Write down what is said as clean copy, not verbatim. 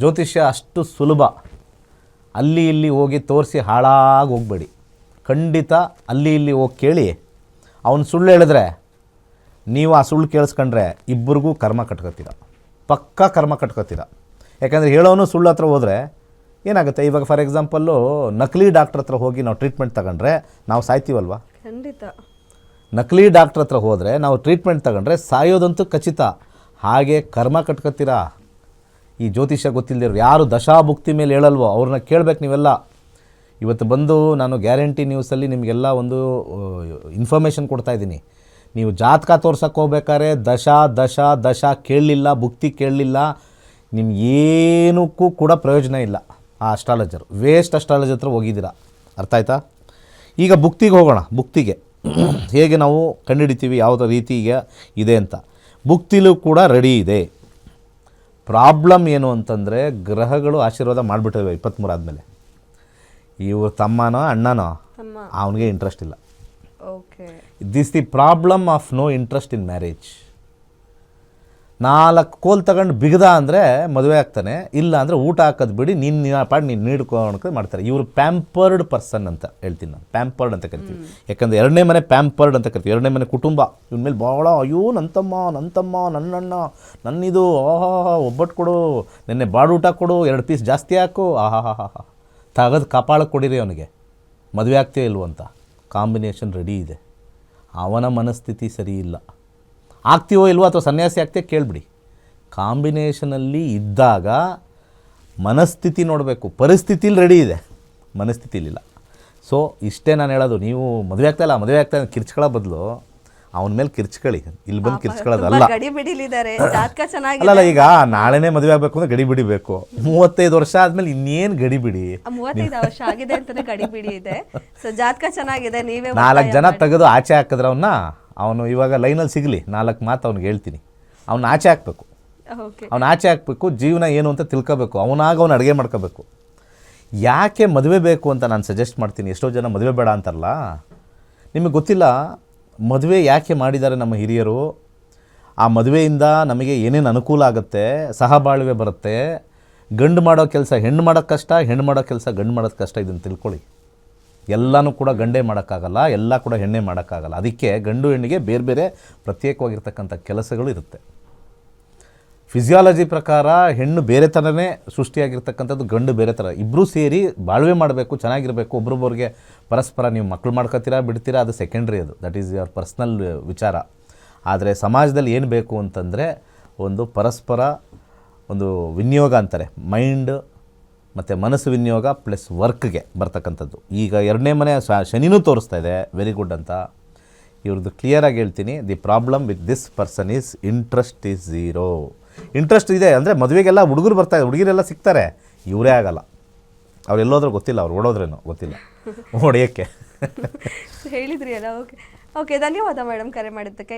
ಜ್ಯೋತಿಷ್ಯ ಅಷ್ಟು ಸುಲಭ. ಅಲ್ಲಿ ಇಲ್ಲಿ ಹೋಗಿ ತೋರಿಸಿ ಹಾಳಾಗಿ ಹೋಗಬೇಡಿ. ಖಂಡಿತ ಅಲ್ಲಿ ಇಲ್ಲಿ ಹೋಗಿ ಕೇಳಿ ಅವನು ಸುಳ್ಳು ಹೇಳಿದ್ರೆ ನೀವು ಆ ಸುಳ್ಳು ಕೇಳಿಸ್ಕೊಂಡ್ರೆ ಇಬ್ಬರಿಗೂ ಕರ್ಮ ಕಟ್ಕೋತೀರ, ಪಕ್ಕಾ ಕರ್ಮ ಕಟ್ಕೋತೀರ. ಯಾಕಂದರೆ ಹೇಳೋನು ಸುಳ್ಳು ಹತ್ರ ಹೋದರೆ ಏನಾಗುತ್ತೆ? ಇವಾಗ ಫಾರ್ ಎಕ್ಸಾಂಪಲ್ಲು ನಕಲಿ ಡಾಕ್ಟ್ರ್ ಹತ್ರ ಹೋಗಿ ನಾವು ಟ್ರೀಟ್ಮೆಂಟ್ ತಗೊಂಡ್ರೆ ನಾವು ಸಾಯ್ತೀವಲ್ವ? ಖಂಡಿತ. ನಕಲಿ ಡಾಕ್ಟ್ರ್ ಹತ್ರ ಹೋದರೆ ನಾವು ಟ್ರೀಟ್ಮೆಂಟ್ ತಗೊಂಡ್ರೆ ಸಾಯೋದಂತೂ ಖಚಿತ. ಹಾಗೆ ಕರ್ಮ ಕಟ್ಕೋತೀರ. ಈ ಜ್ಯೋತಿಷ್ಯ ಗೊತ್ತಿಲ್ಲದಿರೋ ಯಾರು ದಶಾಭುಕ್ತಿ ಮೇಲೆ ಹೇಳಲ್ವೋ ಅವ್ರನ್ನ ಕೇಳಬೇಕು ನೀವೆಲ್ಲ. ಇವತ್ತು ಬಂದು ನಾನು ಗ್ಯಾರಂಟಿ ನ್ಯೂಸಲ್ಲಿ ನಿಮಗೆಲ್ಲ ಒಂದು ಇನ್ಫಾರ್ಮೇಷನ್ ಕೊಡ್ತಾಯಿದ್ದೀನಿ. ನೀವು ಜಾತಕ ತೋರ್ಸಕ್ಕೆ ಹೋಗ್ಬೇಕಾದ್ರೆ ದಶ ಕೇಳಲಿಲ್ಲ, ಭುಕ್ತಿ ಕೇಳಲಿಲ್ಲ, ನಿಮ್ಗೆ ಏನಕ್ಕೂ ಕೂಡ ಪ್ರಯೋಜನ ಇಲ್ಲ. ಆ ಅಸ್ಟ್ರಾಲಜರ್ ವೇಸ್ಟ್ ಅಸ್ಟ್ರಾಲಜರ್ ಹತ್ರ ಹೋಗಿದ್ದೀರಾ. ಅರ್ಥ ಆಯ್ತಾ? ಈಗ ಭುಕ್ತಿಗೆ ಹೋಗೋಣ. ಭುಕ್ತಿಗೆ ಹೇಗೆ ನಾವು ಕಂಡುಹಿಡಿತೀವಿ ಯಾವುದೇ ರೀತಿಗೆ ಇದೆ ಅಂತ. ಭುಕ್ತಿಲೂ ಕೂಡ ರೆಡಿ ಇದೆ. ಪ್ರಾಬ್ಲಮ್ ಏನು ಅಂತಂದರೆ ಗ್ರಹಗಳು ಆಶೀರ್ವಾದ ಮಾಡಿಬಿಟ್ಟಿವೆ 23 ಆದಮೇಲೆ. ಇವ್ರ ತಮ್ಮನೋ ಅಣ್ಣನೋ ಅವನಿಗೆ ಇಂಟ್ರೆಸ್ಟ್ ಇಲ್ಲ. This the problem of no interest in marriage. 4 ಕೋಲ್ ತಗೊಂಡು ಬಿಗದ ಅಂದರೆ ಮದುವೆ ಆಗ್ತಾನೆ, ಇಲ್ಲ ಅಂದರೆ ಊಟ ಹಾಕೋದು ಬಿಡಿ, ನೀನು ಪಾಡು ನೀನು ನೀಡ್ಕೊಂಡು ಮಾಡ್ತಾರೆ. ಇವರು ಪ್ಯಾಂಪರ್ಡ್ ಪರ್ಸನ್ ಅಂತ ಹೇಳ್ತೀನಿ ನಾನು. ಪ್ಯಾಂಪರ್ಡ್ ಅಂತ ಕರಿತೀವಿ. ಯಾಕಂದರೆ ಎರಡನೇ ಮನೆ ಪ್ಯಾಂಪರ್ಡ್ ಅಂತ ಕರಿತೀವಿ. ಎರಡನೇ ಮನೆ ಕುಟುಂಬ. ಇವ್ನ ಮೇಲೆ ಭಾಳ ಅಯ್ಯೋ ನನ್ನ ತಮ್ಮ ನನ್ನಣ್ಣ ನನ್ನಿದು ಒಬ್ಬಟ್ಟು ಕೊಡು, ನೆನ್ನೆ ಬಾಡೂಟ ಕೊಡು, 2 ಪೀಸ್ ಜಾಸ್ತಿ ಹಾಕು, ತೆಗೆದು ಕಪಾಳಕ್ಕೆ ಕೊಡಿರಿ ಅವನಿಗೆ. ಮದುವೆ ಆಗ್ತೀಯೋ ಇಲ್ವೋ ಅಂತ. ಕಾಂಬಿನೇಷನ್ ರೆಡಿ ಇದೆ. ಅವನ ಮನಸ್ಥಿತಿ ಸರಿ ಇಲ್ಲ. ಆಗ್ತೀವೋ ಇಲ್ವೋ ಅಥವಾ ಸನ್ಯಾಸಿ ಆಗ್ತೀಯೋ ಕೇಳಿಬಿಡಿ. ಕಾಂಬಿನೇಷನಲ್ಲಿ ಇದ್ದಾಗ ಮನಸ್ಥಿತಿ ನೋಡಬೇಕು. ಪರಿಸ್ಥಿತಿಲಿ ರೆಡಿ ಇದೆ, ಮನಸ್ಥಿತಿಲಿಲ್ಲ. ಸೊ ಇಷ್ಟೇ ನಾನು ಹೇಳೋದು. ನೀವು ಮದುವೆ ಆಗ್ತಾಯಿಲ್ಲ ಕಿರ್ಚ್ಕೊಳ್ಳೋ ಬದಲು ಅವನ ಮೇಲೆ ಕಿರ್ಚ್ಕೊಳ್ಳಿ. ಇಲ್ಲಿ ಬಂದು ಕಿರ್ಚ್ಕೊಳ್ಳೋದಲ್ಲ. ಅಲ್ಲಲ್ಲ, ಈಗ ನಾಳೆನೇ ಮದುವೆ ಆಗಬೇಕು ಅಂದರೆ ಗಡಿ ಬಿಡಿಬೇಕು. 35 ವರ್ಷ ಆದಮೇಲೆ ಇನ್ನೇನು ಗಡಿ ಬಿಡಿ? 35 ವರ್ಷ ಆಗಿದೆ ಅಂತಾನೆ ಗಡಿ ಬಿಡಿ ಇದೆ. ಸೊ ಜಾತಕ ಚೆನ್ನಾಗಿದೆ, ನೀವೇ 4 ಜನ ತೆಗೆದು ಆಚೆ ಹಾಕಿದ್ರೆ ಅವನು ಇವಾಗ ಲೈನಲ್ಲಿ ಸಿಗಲಿ, 4 ಮಾತು ಅವ್ನಿಗೆ ಹೇಳ್ತೀನಿ. ಅವ್ನು ಆಚೆ ಹಾಕಬೇಕು. ಅವ್ನು ಆಚೆ ಹಾಕಬೇಕು. ಜೀವನ ಏನು ಅಂತ ತಿಳ್ಕೋಬೇಕು. ಅವನಾಗ ಅವ್ನು ಅಡುಗೆ ಮಾಡ್ಕೋಬೇಕು. ಯಾಕೆ ಮದುವೆ ಬೇಕು ಅಂತ ನಾನು ಸಜೆಸ್ಟ್ ಮಾಡ್ತೀನಿ. ಎಷ್ಟೋ ಜನ ಮದುವೆ ಬೇಡ ಅಂತಾರಲ್ಲ, ನಿಮಗೆ ಗೊತ್ತಿಲ್ಲ ಮದುವೆ ಯಾಕೆ ಮಾಡಿದ್ದಾರೆ ನಮ್ಮ ಹಿರಿಯರು. ಆ ಮದುವೆಯಿಂದ ನಮಗೆ ಏನೇನು ಅನುಕೂಲ ಆಗುತ್ತೆ, ಸಹಬಾಳ್ವೆ ಬರುತ್ತೆ. ಗಂಡು ಮಾಡೋ ಕೆಲಸ ಹೆಣ್ಣು ಮಾಡೋಕ್ಕೆ ಕಷ್ಟ, ಹೆಣ್ಣು ಮಾಡೋ ಕೆಲಸ ಗಂಡು ಮಾಡೋದು ಕಷ್ಟ. ಇದನ್ನು ತಿಳ್ಕೊಳ್ಳಿ. ಎಲ್ಲನೂ ಕೂಡ ಗಂಡೇ ಮಾಡೋಕ್ಕಾಗಲ್ಲ, ಎಲ್ಲ ಕೂಡ ಹೆಣ್ಣೆ ಮಾಡೋಕ್ಕಾಗಲ್ಲ. ಅದಕ್ಕೆ ಗಂಡು ಹೆಣ್ಣಿಗೆ ಬೇರೆ ಬೇರೆ ಪ್ರತ್ಯೇಕವಾಗಿರ್ತಕ್ಕಂಥ ಕೆಲಸಗಳು ಇರುತ್ತೆ. ಫಿಸಿಯಾಲಜಿ ಪ್ರಕಾರ ಹೆಣ್ಣು ಬೇರೆ ಥರನೇ ಸೃಷ್ಟಿಯಾಗಿರ್ತಕ್ಕಂಥದ್ದು, ಗಂಡು ಬೇರೆ ಥರ. ಇಬ್ಬರೂ ಸೇರಿ ಬಾಳ್ವೆ ಮಾಡಬೇಕು, ಚೆನ್ನಾಗಿರಬೇಕು. ಒಬ್ರೊಬ್ಬರಿಗೆ ಪರಸ್ಪರ ನೀವು ಮಕ್ಕಳು ಮಾಡ್ಕೊತೀರಾ ಬಿಡ್ತೀರಾ, ಅದು ಸೆಕೆಂಡ್ರಿ. ಅದು ದಟ್ ಈಸ್ ಯುವರ್ ಪರ್ಸ್ನಲ್ ವಿಚಾರ. ಆದರೆ ಸಮಾಜದಲ್ಲಿ ಏನು ಬೇಕು ಅಂತಂದರೆ ಒಂದು ಪರಸ್ಪರ ಒಂದು ವಿನಿಯೋಗ ಅಂತಾರೆ. ಮೈಂಡ್ ಮತ್ತು ಮನಸ್ಸು ವಿನಿಯೋಗ ಪ್ಲಸ್ ವರ್ಕ್ಗೆ ಬರ್ತಕ್ಕಂಥದ್ದು. ಈಗ 2ನೇ ಮನೆ ಶನಿನೂ ತೋರಿಸ್ತಾ ಇದೆ ವೆರಿ ಗುಡ್ ಅಂತ. ಇವ್ರದ್ದು ಕ್ಲಿಯರಾಗಿ ಹೇಳ್ತೀನಿ. The problem with this person is interest is zero. Interest ಇದೆ ಅಂದರೆ ಮದುವೆಗೆಲ್ಲ ಹುಡುಗರು ಬರ್ತಾರೆ, ಹುಡುಗಿರೆಲ್ಲ ಸಿಗ್ತಾರೆ, ಇವರೇ ಆಗಲ್ಲ. ಅವ್ರು ಎಲ್ಲೋದ್ರೂ ಗೊತ್ತಿಲ್ಲ, ಅವ್ರು ಓಡೋದ್ರೇನೋ ಗೊತ್ತಿಲ್ಲ ಹೊಡೆಯೋಕ್ಕೆ. ಹೇಳಿದ್ರಿ ಅಲ್ಲ. ಓಕೆ ಧನ್ಯವಾದ ಮೇಡಮ್ ಕರೆ ಮಾಡಿದ್ದಕ್ಕೆ.